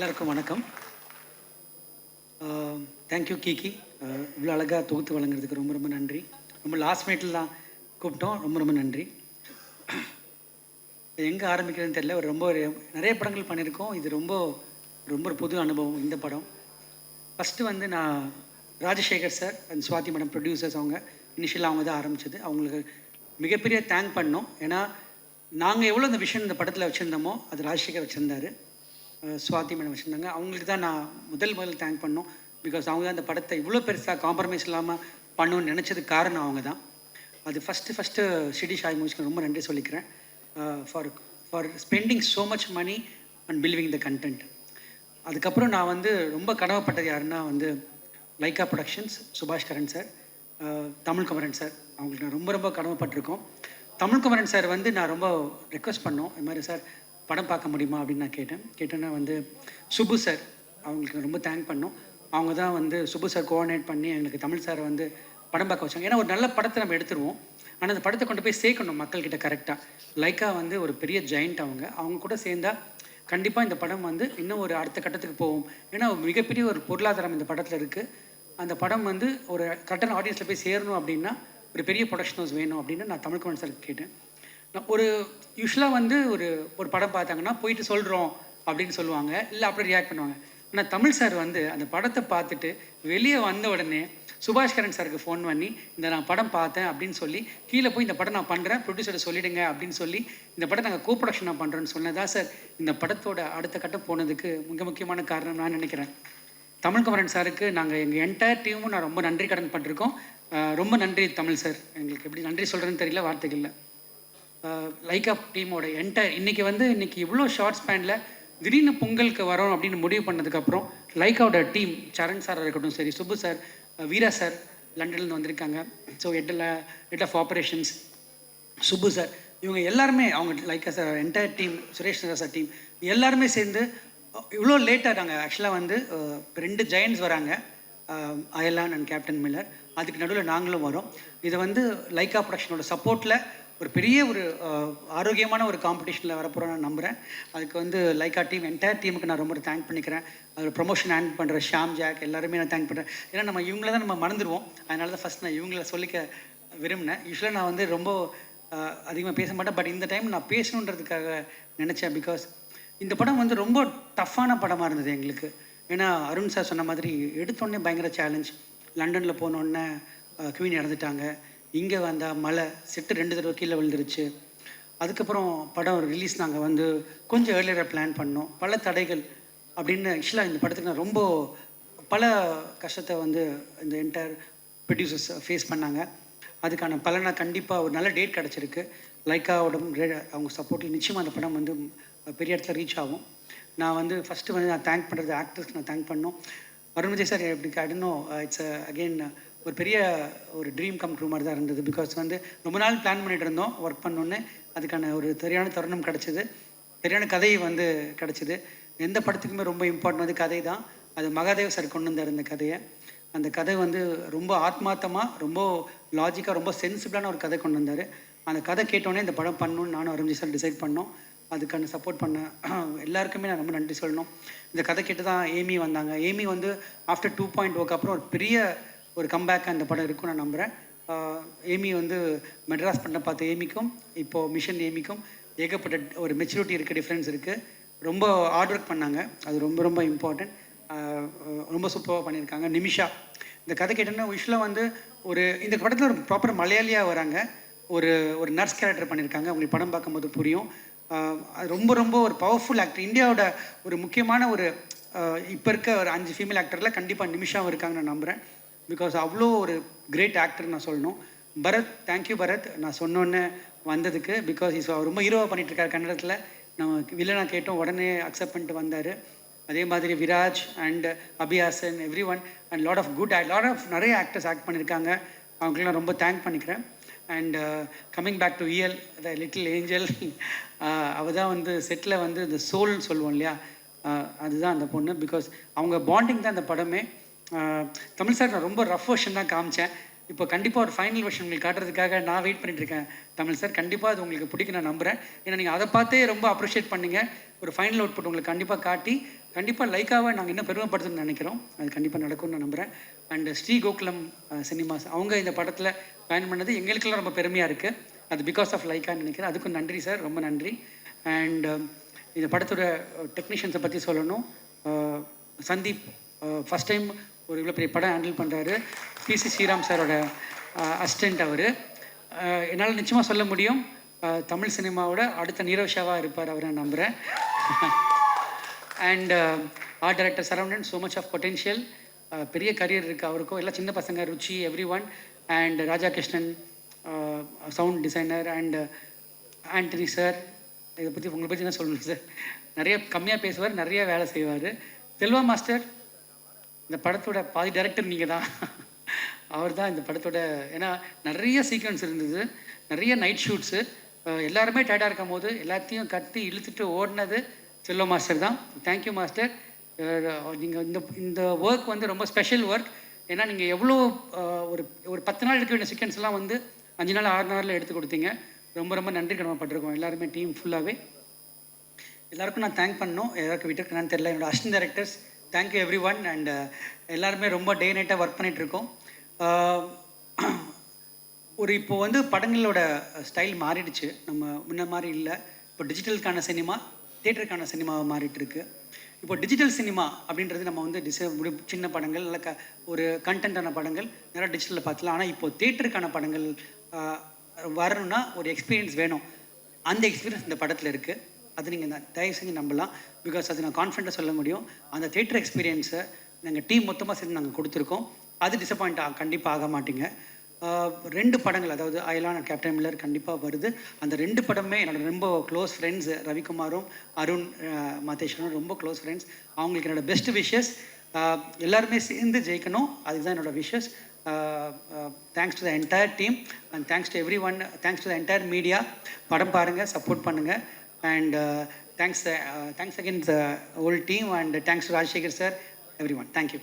எல்லாருக்கும் வணக்கம். Thank you Kiki. இவ்வளோ அழகாக தொகுத்து வழங்குறதுக்கு ரொம்ப ரொம்ப நன்றி. ரொம்ப லாஸ்ட் மினிட்ல தான் கூப்பிட்டோம். ரொம்ப ரொம்ப நன்றி. எங்கே ஆரம்பிக்கிறதுன்னு தெரியல. நிறைய படங்கள் பண்ணியிருக்கோம். இது ரொம்ப ரொம்ப ஒரு புது அனுபவம் இந்த படம். ஃபஸ்ட்டு வந்து நான் Rajasekhar sir and Swathi madam producers அவங்க இனிஷியலாக அவங்க தான் ஆரம்பித்தது. அவங்களுக்கு மிகப்பெரிய தேங்க் பண்ணோம். ஏன்னா நாங்கள் எவ்வளோ இந்த விஷயம் இந்த படத்தில் வச்சுருந்தோமோ அது ராஜசேகர் வச்சுருந்தாரு, சுவாதி மேடம் வச்சுருந்தாங்க. அவங்களுக்கு தான் நான் முதல் தேங்க் பண்ணோம். பிகாஸ் அவங்க தான் அந்த படத்தை இவ்வளோ பெருசாக காம்ப்ரமைஸ் இல்லாமல் பண்ணணும்னு நினச்சதுக்கு காரணம் அவங்க தான். அது ஃபஸ்ட்டு சிடி ஷாய் மூவிஸ்க்கு ரொம்ப நன்றி சொல்லிக்கிறேன். For spending so much money and believing the content. அதுக்கப்புறம் நான் வந்து ரொம்ப கடமைப்பட்டது யாருன்னா வந்து லைக்கா ப்ரொடக்ஷன்ஸ், சுபாஷ் கரன் சார், தமிழ் குமரன் சார். அவங்களுக்கு நான் ரொம்ப ரொம்ப கடமைப்பட்டிருக்கோம். தமிழ் குமரன் சார் வந்து நான் ரொம்ப ரெக்வஸ்ட் பண்ணோம், இது மாதிரி சார் படம் பார்க்க முடியுமா அப்படின்னு நான் கேட்டேன்னா வந்து சுபு சார் அவங்களுக்கு நான் ரொம்ப தேங்க் பண்ணோம். அவங்க தான் வந்து சுபு சார் கோஆர்டினேட் பண்ணி எங்களுக்கு தமிழ் சாரை வந்து படம் பார்க்க வச்சாங்க. ஏன்னா ஒரு நல்ல படத்தை நம்ம எடுத்துருவோம், ஆனால் அந்த படத்தை கொண்டு போய் சேர்க்கணும் மக்கள்கிட்ட கரெக்டாக. லைக்கா வந்து ஒரு பெரிய ஜெயிண்ட். அவங்க கூட சேர்ந்தா கண்டிப்பாக இந்த படம் வந்து இன்னும் ஒரு அடுத்த கட்டத்துக்கு போகும். ஏன்னா மிகப்பெரிய ஒரு பொருளாதாரம் இந்த படத்தில் இருக்குது. அந்த படம் வந்து ஒரு கரெக்டான ஆடியன்ஸில் போய் சேரணும் அப்படின்னா ஒரு பெரிய ப்ரொடக்ஷன் ஹவுஸ் வேணும் அப்படின்னு நான் தமிழ் குமரன் சார் கேட்டேன். ஒரு யூஸ்வலாக வந்து ஒரு படம் பார்த்தாங்கன்னா போயிட்டு சொல்கிறோம் அப்படின்னு சொல்லுவாங்க, இல்லை அப்படி ரியாக்ட் பண்ணுவாங்க. ஆனால் தமிழ் சார் வந்து அந்த படத்தை பார்த்துட்டு வெளியே வந்த உடனே சுபாஷ் கரன் சாருக்கு ஃபோன் பண்ணி நான் படம் பார்த்தேன் அப்படின்னு சொல்லி கீழே போய் இந்த படம் நான் பண்ணுறேன், ப்ரொடியூசரை சொல்லிவிடுங்க அப்படின்னு சொல்லி இந்த படம் நாங்கள் கோ ப்ரொடக்ஷன் நான் பண்ணுறேன்னு சொன்னதான் சார் இந்த படத்தோட அடுத்த கட்டம் போனதுக்கு மிக முக்கியமான காரணம் நான் நினைக்கிறேன். தமிழ் குமரன் சாருக்கு நாங்கள் எங்கள் என்டையர் டீமும் நான் ரொம்ப நன்றி கடன் பண்ணிருக்கோம். ரொம்ப நன்றி தமிழ் சார். எங்களுக்கு எப்படி நன்றி சொல்கிறேன்னு தெரியல, வார்த்தைகள் இல்லை. லைக்கா டீமோட இன்னைக்கு இவ்வளோ ஷார்ட் ஸ்பேனில் திடீர்னு பொங்கலுக்கு வரோம் அப்படின்னு முடிவு பண்ணதுக்கப்புறம் லைக்காவோட டீம், சரண் சாராக இருக்கட்டும் சரி, சுப்பு சார், வீரா சார் லண்டன்லேருந்து வந்திருக்காங்க. So head of operations Subbu sir, இவங்க எல்லாருமே அவங்க Lyca sir entire team, Suresh sir team எல்லாருமே சேர்ந்து இவ்வளோ லேட்டாக நாங்கள் ஆக்சுவலாக வந்து 2 ஜெயண்ட்ஸ் வராங்க, அயலான் அண்ட் கேப்டன் மில்லர். அதுக்கு நடுவில் நாங்களும் வரோம். இதை வந்து லைக்கா ப்ரொடக்ஷனோட சப்போர்ட்டில் ஒரு பெரிய ஒரு ஆரோக்கியமான ஒரு காம்படிஷனில் வரப்போகிறோம் நான் நம்புகிறேன். அதுக்கு வந்து லைக்கா டீம் என்டையர் டீமுக்கு நான் ரொம்ப தேங்க் பண்ணிக்கிறேன். அதில் ப்ரொமோஷன் ஹேண்ட் பண்ணுற ஷாம் ஜாக் எல்லாருமே நான் தேங்க் பண்ணுறேன். ஏன்னா நம்ம இவங்கள தான் நம்ம மறந்துடுவோம். அதனால தான் ஃபஸ்ட் நான் இவங்கள சொல்லிக்க விரும்பினேன். யூஸ்வலாக நான் வந்து ரொம்ப அதிகமாக பேச மாட்டேன், பட் இந்த டைம் நான் பேசணுன்றதுக்காக நினச்சேன். பிகாஸ் இந்த படம் வந்து ரொம்ப டஃப்பான படமாக இருந்தது எங்களுக்கு. ஏன்னா அருண் சார் சொன்ன மாதிரி எடுத்தோடனே பயங்கர சேலஞ்ச். லண்டனில் போனோடனே குவீன் இறந்துட்டாங்க, இங்கே வந்தால் மழை, செட்டு 2 தடவை கீழே விழுந்துருச்சு. அதுக்கப்புறம் படம் ரிலீஸ் நாங்கள் வந்து கொஞ்சம் ஏர்லியராக பிளான் பண்ணோம். பல தடைகள் அப்படின்னு ஆக்சுவலாக இந்த படத்துக்கு நான் ரொம்ப பல கஷ்டத்தை வந்து இந்த என்டையர் ப்ரொடியூசர்ஸ் ஃபேஸ் பண்ணாங்க. அதுக்கான பலனை கண்டிப்பாக ஒரு நல்ல டேட் கிடச்சிருக்கு. லைக்காவோட அவங்க சப்போர்ட்டில் நிச்சயமாக அந்த படம் வந்து பெரிய இடத்துல ரீச் ஆகும். நான் வந்து ஃபஸ்ட்டு வந்து நான் தேங்க் பண்ணுறது ஆக்டர்ஸ்க்கு நான் தேங்க் பண்ணோம். அருண் விஜய் சார் எப்படி காட்டணும், இட்ஸ் அகெயின் ஒரு பெரிய ஒரு ட்ரீம் கம் ட்ரூ மாதிரி தான் இருந்தது. பிகாஸ் வந்து ரொம்ப நாள் பிளான் பண்ணிகிட்டு இருந்தோம் ஒர்க் பண்ணோன்னே. அதுக்கான ஒரு சரியான தருணம் கிடச்சிது, சரியான கதை வந்து கிடச்சிது. எந்த படத்துக்குமே ரொம்ப இம்பார்ட்டன் வந்து கதை தான். அது மகாதேவ் சார் கொண்டு வந்தார் இந்த கதையை. அந்த கதை வந்து ரொம்ப ஆத்மார்த்தமாக, ரொம்ப லாஜிக்காக, ரொம்ப சென்சிபிளான ஒரு கதை கொண்டு வந்தார். அந்த கதை கேட்டோன்னே இந்த படம் பண்ணணும்னு நானும் அருண் விஜய் சார் டிசைட் பண்ணோம். அதுக்கான சப்போர்ட் பண்ண எல்லாருக்குமே நான் ரொம்ப நன்றி சொல்லணும். இந்த கதை கேட்டு தான் ஏமி வந்தாங்க. ஏமி வந்து ஆஃப்டர் 2.0க்கு அப்புறம் ஒரு பெரிய ஒரு கம்பேக்காக இந்த படம் இருக்கும் நான் நம்புகிறேன். ஏமி வந்து மெட்ராஸ் பண்ண பார்த்த ஏமிக்கும் இப்போது மிஷன் ஏமிக்கும் ஏகப்பட்ட ஒரு மெச்சூரிட்டி இருக்குது, டிஃப்ரென்ஸ் இருக்குது. ரொம்ப ஹார்ட் ஒர்க் பண்ணாங்க, அது ரொம்ப ரொம்ப இம்பார்ட்டன்ட். ரொம்ப சூப்பராக பண்ணியிருக்காங்க. நிமிஷா இந்த கதை கேட்டோன்னா யூஸ்வலாக வந்து இந்த படத்தில் ஒரு ப்ராப்பர் மலையாளியாக வராங்க, ஒரு நர்ஸ் கேரக்டர் பண்ணியிருக்காங்க. உங்களுக்கு படம் பார்க்கும்போது புரியும். ரொம்ப ரொம்ப ஒரு பவர்ஃபுல் ஆக்டர். இந்தியாவோட ஒரு முக்கியமான இப்போ இருக்க ஒரு 5 ஃபீமேல் ஆக்டரில் கண்டிப்பாக நிமிஷாவும் இருக்காங்கன்னு நான் நம்புகிறேன். பிகாஸ் அவ்வளோ ஒரு கிரேட் ஆக்டர் நான் சொல்லணும். பரத், தேங்க்யூ பரத், நான் சொன்னோன்னே வந்ததுக்கு. பிகாஸ் ரொம்ப ஹீரோவாக பண்ணிகிட்ருக்காரு கன்னடத்தில். நம்ம வில்லனாக கேட்டோம், உடனே அக்செப்ட் பண்ணிட்டு வந்தார். அதே மாதிரி Viraj and Abhihasan, every one and lot of நிறைய ஆக்டர்ஸ் ஆக்ட் பண்ணியிருக்காங்க. அவங்களுக்குலாம் ரொம்ப தேங்க் பண்ணிக்கிறேன். அண்ட் கம்மிங் பேக் டு இயல், த லிட்டில் ஏஞ்சல், அவள் தான் வந்து செட்டில் வந்து இந்த சோல்னு சொல்லுவோம் இல்லையா, அதுதான் அந்த பொண்ணு. பிகாஸ் அவங்க பாண்டிங் தான் அந்த படமே. தமிழ் சார் நான் ரொம்ப ரஃப் வெர்ஷன் தான் காமிச்சேன். இப்போ கண்டிப்பாக ஒரு ஃபைனல் வெர்ஷன் உங்களுக்கு காட்டுறதுக்காக நான் வெயிட் பண்ணிட்டுருக்கேன். தமிழ் சார் கண்டிப்பாக அது உங்களுக்கு பிடிக்கும் நான் நம்புகிறேன். ஏன்னா நீங்கள் அதை பார்த்தே ரொம்ப அப்ரிஷியேட் பண்ணிங்க. ஒரு ஃபைனல் அவுட்புட் உங்களுக்கு கண்டிப்பாக காட்டி கண்டிப்பாக லைக்காவை நாங்கள் இன்னும் பெருமைப்படுத்தணும்னு நினைக்கிறோம். அது கண்டிப்பாக நடக்கும்னு நான் நம்புகிறேன். அண்டு ஸ்ரீ கோகுலம் சினிமாஸ் அவங்க இந்த படத்தில் ஜாயின் பண்ணது எங்களுக்கெல்லாம் ரொம்ப பெருமையாக இருக்குது. அது பிகாஸ் ஆஃப் லைக்கான்னு நினைக்கிறேன். அதுக்கும் நன்றி சார், ரொம்ப நன்றி. அண்ட் இந்த படத்தோட டெக்னீஷியன்ஸை பற்றி சொல்லணும். சந்தீப் ஃபஸ்ட் டைம் ஒரு இவ்வளோ பெரிய படம் ஹேண்டில் பண்ணுறாரு. பிசி ஸ்ரீராம் சாரோட அசிஸ்டண்ட் அவர். என்னால் நிச்சயமாக சொல்ல முடியும், தமிழ் சினிமாவோட அடுத்த நீரோஷாவாக இருப்பார் அவர், நான் நம்புகிறேன். And art director Saravanan, so much of potential, பெரிய கரியர் இருக்குது அவருக்கும். எல்லாம் சின்ன பசங்க, Ruchi, every one. And Raja Krishnan sound designer. And Antony sir, இதை பற்றி உங்களை பற்றி என்ன சொல்லணும் சார், நிறைய கம்மியாக பேசுவார், நிறைய வேலை செய்வார். செல்வா மாஸ்டர், இந்த படத்தோட பாதி டைரக்டர் நீங்கள் தான். அவர் தான் இந்த படத்தோட, ஏன்னா நிறைய சீக்வன்ஸ் இருந்தது, நிறைய நைட் ஷூட்ஸு, எல்லாருமே டயர்டாக இருக்கும் போது எல்லாத்தையும் கட்டி இழுத்துட்டு ஓடினது செல்வா மாஸ்டர் தான். Thank you master. நீங்கள் இந்த ஒர்க் வந்து ரொம்ப ஸ்பெஷல் ஒர்க். ஏன்னா நீங்கள் எவ்வளோ ஒரு 10 நாள் எடுக்க வேண்டிய சீக்வன்ஸ்லாம் வந்து 5 நாள் 6 நாளில் எடுத்து கொடுத்தீங்க. ரொம்ப ரொம்ப நன்றி கடமைப்பட்டிருக்கோம் எல்லாருமே, டீம் ஃபுல்லாகவே. எல்லாருக்கும் நான் தேங்க் பண்ணணும், எல்லாருக்கும் விட்டுருக்கேன்னு தெரியல. என்னோடய assistant directors, thank you every one. And எல்லாருமே ரொம்ப டே நைட்டாக ஒர்க் பண்ணிகிட்ருக்கோம். ஒரு இப்போ வந்து படங்களோட ஸ்டைல் மாறிடுச்சு, நம்ம முன்ன மாதிரி இல்லை. இப்போ டிஜிட்டலுக்கான சினிமா, தியேட்டருக்கான சினிமாவை மாறிட்டு இருக்கு. இப்போ டிஜிட்டல் சினிமா அப்படின்றது நம்ம வந்து சின்ன படங்கள், இல்லை ஒரு கண்டென்ட்டான படங்கள் நிறையா டிஜிட்டலில் பார்த்துலாம். ஆனால் இப்போது தியேட்டருக்கான படங்கள் வரணும்னா ஒரு எக்ஸ்பீரியன்ஸ் வேணும். அந்த எக்ஸ்பீரியன்ஸ் இந்த படத்தில் இருக்குது. அது நீங்கள் தயவு செஞ்சு நம்பலாம். பிகாஸ் அது நான் கான்ஃபிடண்ட்டாக சொல்ல முடியும். அந்த தியேட்டர் எக்ஸ்பீரியன்ஸை நாங்கள் டீம் மொத்தமாக சேர்ந்து நாங்கள் கொடுத்துருக்கோம். அது டிசப்பாயிண்ட் கண்டிப்பாக ஆக மாட்டீங்க. 2 படங்கள், அதாவது அயலான் அண்ட் கேப்டன் மில்லர் கண்டிப்பாக வருது. அந்த 2 படமே என்னோட ரொம்ப க்ளோஸ் ஃப்ரெண்ட்ஸ், ரவிக்குமாரும் அருண் மாதேஸ்வரனும் ரொம்ப க்ளோஸ் ஃப்ரெண்ட்ஸ். அவங்களுக்கு என்னோடய பெஸ்ட் விஷஸ். எல்லாருமே சேர்ந்து ஜெயிக்கணும், அதுதான் என்னோடய wishes. Thanks to the entire team and thanks to every one. Thanks to the entire media. படம் பாருங்கள், சப்போர்ட் பண்ணுங்கள். And thanks again the whole team, and thanks to Rajshekhar sir, everyone. Thank you.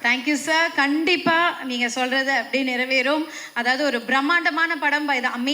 Thank you sir. கண்டிப்பாக நீங்கள் சொல்கிறது அப்படியே நிறைவேறும். அதாவது ஒரு பிரம்மாண்டமான படம் பை த